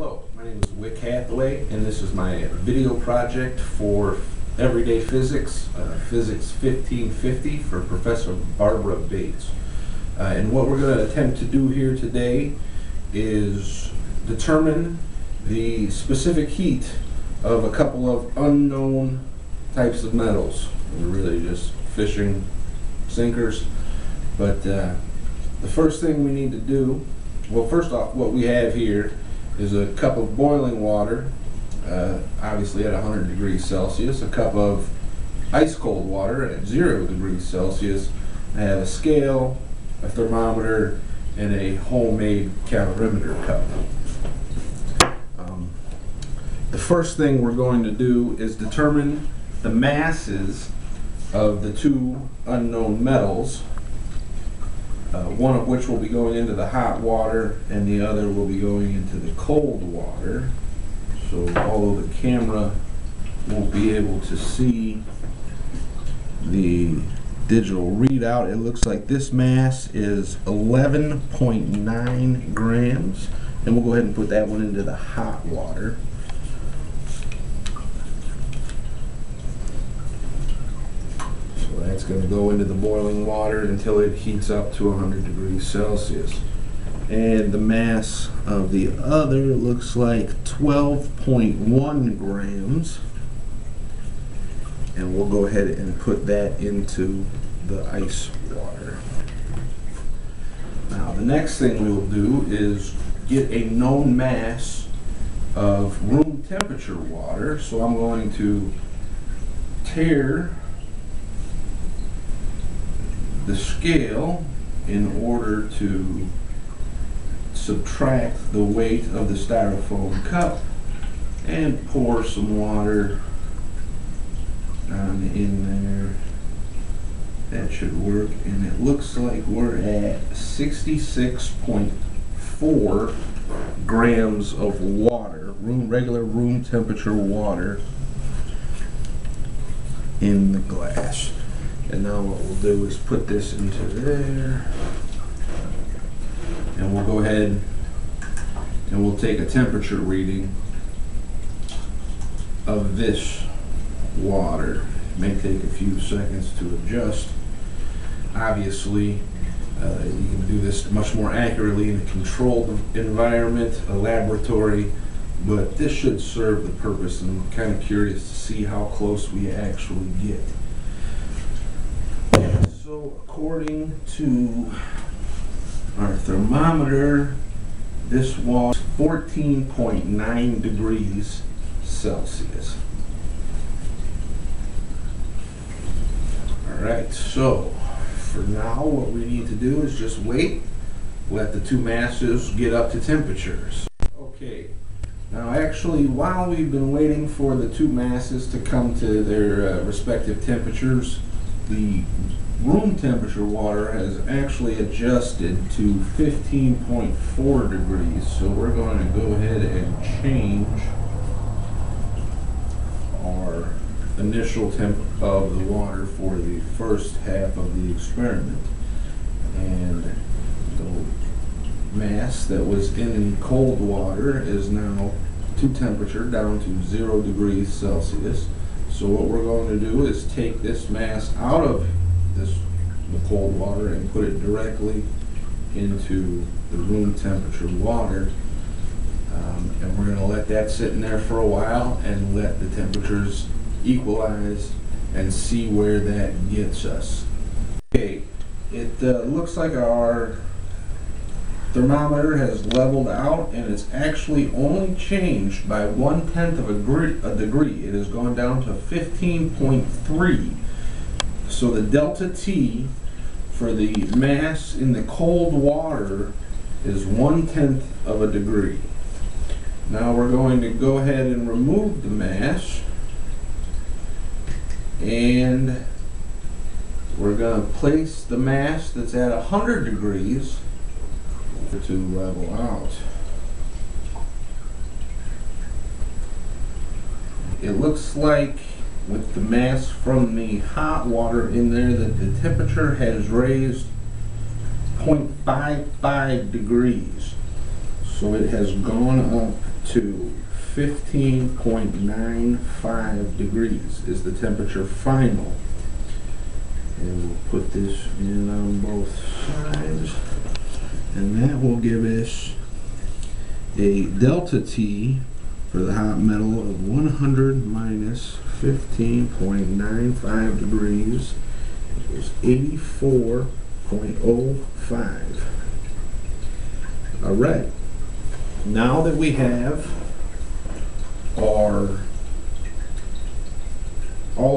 Hello, my name is Wick Hathaway, and this is my video project for Everyday Physics, Physics 1550 for Professor Barbara Bates. And what we're going to attempt to do here today is determine the specific heat of a couple of unknown types of metals. We're really just fishing sinkers, but the first thing we need to do, well, first off, what we have here is a cup of boiling water, obviously at 100 degrees Celsius, a cup of ice cold water at 0 degrees Celsius. I have a scale, a thermometer, and a homemade calorimeter cup. The first thing we're going to do is determine the masses of the two unknown metals, one of which will be going into the hot water and the other will be going into the cold water. So although the camera won't be able to see the digital readout, it looks like this mass is 11.9 grams, and we'll go ahead and put that one into the hot water. That's going to go into the boiling water until it heats up to 100 degrees Celsius. And the mass of the other looks like 12.1 grams. And we'll go ahead and put that into the ice water. Now, the next thing we will do is get a known mass of room temperature water. So I'm going to tear the scale in order to subtract the weight of the styrofoam cup and pour some water down in there. That should work, and it looks like we're at 66.4 grams of water, regular room temperature water in the glass. And now what we'll do is put this into there, and we'll go ahead and we'll take a temperature reading of this water. It may take a few seconds to adjust. Obviously, you can do this much more accurately in a controlled environment, a laboratory, but this should serve the purpose, and I'm kind of curious to see how close we actually get. So according to our thermometer, this was 14.9 degrees Celsius. Alright, so for now what we need to do is just wait, let the two masses get up to temperatures. Okay, now actually while we've been waiting for the two masses to come to their respective temperatures, the room temperature water has actually adjusted to 15.4 degrees. So we're going to go ahead and change our initial temp of the water for the first half of the experiment. And the mass that was in the cold water is now to temperature down to 0 degrees Celsius. So what we're going to do is take this mass out of the cold water and put it directly into the room temperature water, and we're going to let that sit in there for a while and let the temperatures equalize and see where that gets us. Okay, it looks like our thermometer has leveled out, and it's actually only changed by 1/10 of a degree. It has gone down to 15.3. So the delta T for the mass in the cold water is 1/10 of a degree. Now we're going to go ahead and remove the mass, and we're going to place the mass that's at 100 degrees to level out. It looks like with the mass from the hot water in there that the temperature has raised 0.55 degrees. So it has gone up to 15.95 degrees is the temperature final. And we'll put this in on both sides, and that will give us a delta T for the hot metal of 100 minus 15.95 degrees is 84.05. All right, now that we have all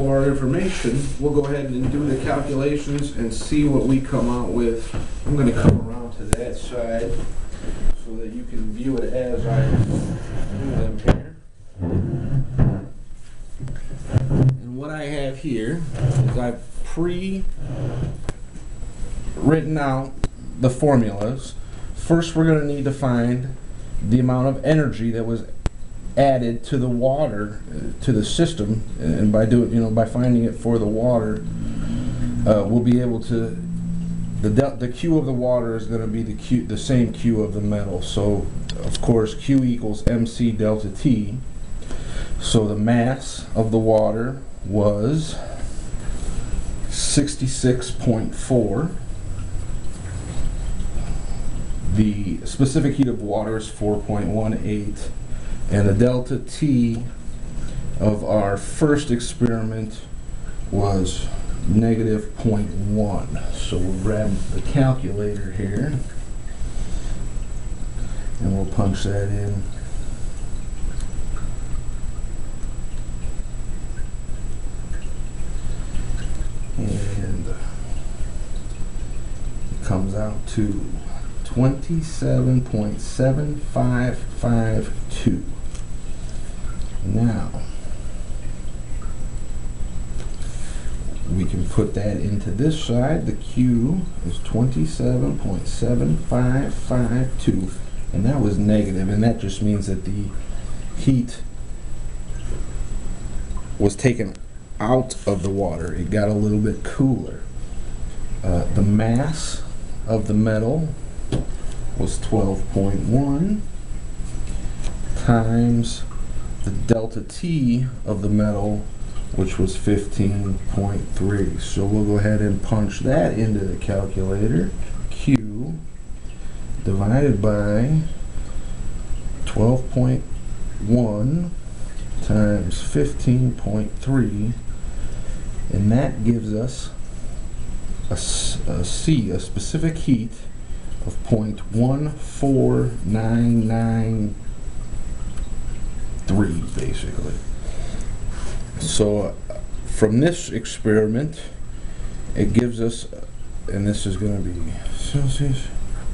of our information, we'll go ahead and do the calculations and see what we come out with. I'm going to come around to that side so that you can view it as I do them here. And what I have here is I've pre-written out the formulas. First, we're going to need to find the amount of energy that was added to the water, to the system, and by finding it for the water, we'll be able to. The Q of the water is going to be the same Q of the metal. So, of course, Q equals MC delta T. So the mass of the water was 66.4. The specific heat of water is 4.18. And the delta T of our first experiment was negative 0.1. So we'll grab the calculator here and we'll punch that in. And it comes out to 27.7552. Now, we can put that into this side. The Q is 27.7552, and that was negative, and that just means that the heat was taken out of the water. It got a little bit cooler. The mass of the metal was 12.1 times the delta T of the metal, which was 15.3. So we'll go ahead and punch that into the calculator. Q divided by 12.1 times 15.3, and that gives us a C, a specific heat of 0.14993, basically. So from this experiment, it gives us, and this is going to be Celsius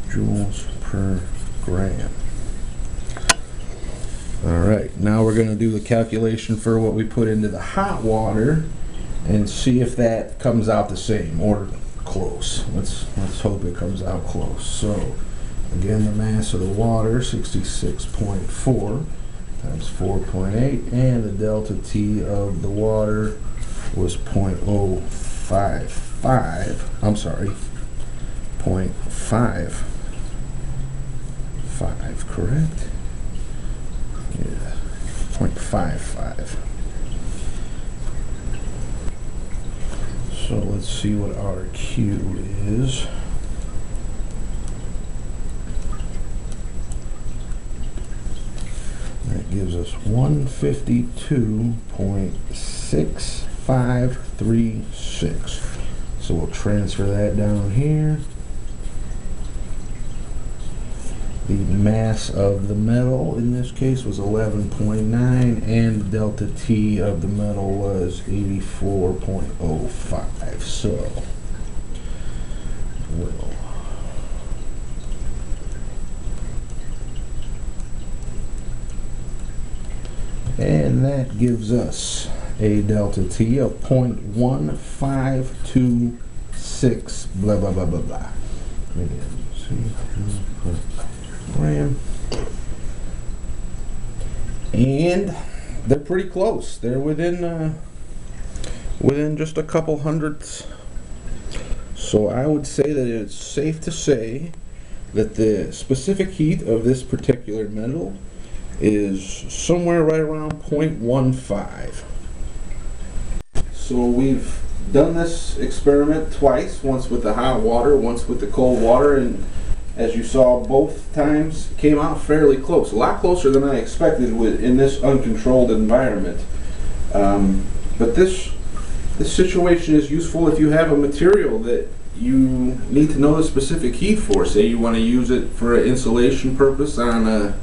joules per gram. Alright, now we're going to do the calculation for what we put into the hot water and see if that comes out the same or close. Let's hope it comes out close. So again, the mass of the water, 66.4 times 4.8, and the delta T of the water was 0.055. I'm sorry, 0.55, correct? Yeah, 0.55. So let's see what our Q is. That gives us 152.6536. So we'll transfer that down here. The mass of the metal in this case was 11.9, and the delta T of the metal was 84.05. So we'll and that gives us a delta T of 0.1526 blah blah blah blah blah. Gram. And they're pretty close. They're within just a couple hundredths. So I would say that it's safe to say that the specific heat of this particular metal is somewhere right around 0.15. So we've done this experiment twice, once with the hot water, once with the cold water, and as you saw, both times came out fairly close, a lot closer than I expected in this uncontrolled environment. But this situation is useful if you have a material that you need to know the specific heat for. Say you want to use it for an insulation purpose on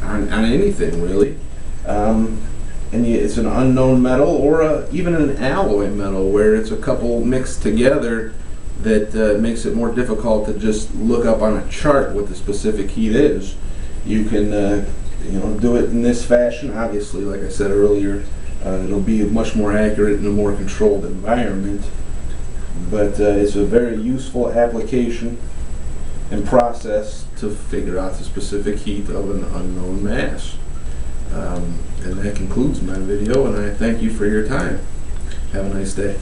anything really, and it's an unknown metal, or even an alloy metal where it's a couple mixed together that makes it more difficult to just look up on a chart what the specific heat is. You can do it in this fashion. Obviously, like I said earlier, it'll be much more accurate in a more controlled environment, but it's a very useful application and process to figure out the specific heat of an unknown mass. And that concludes my video, and I thank you for your time. Have a nice day.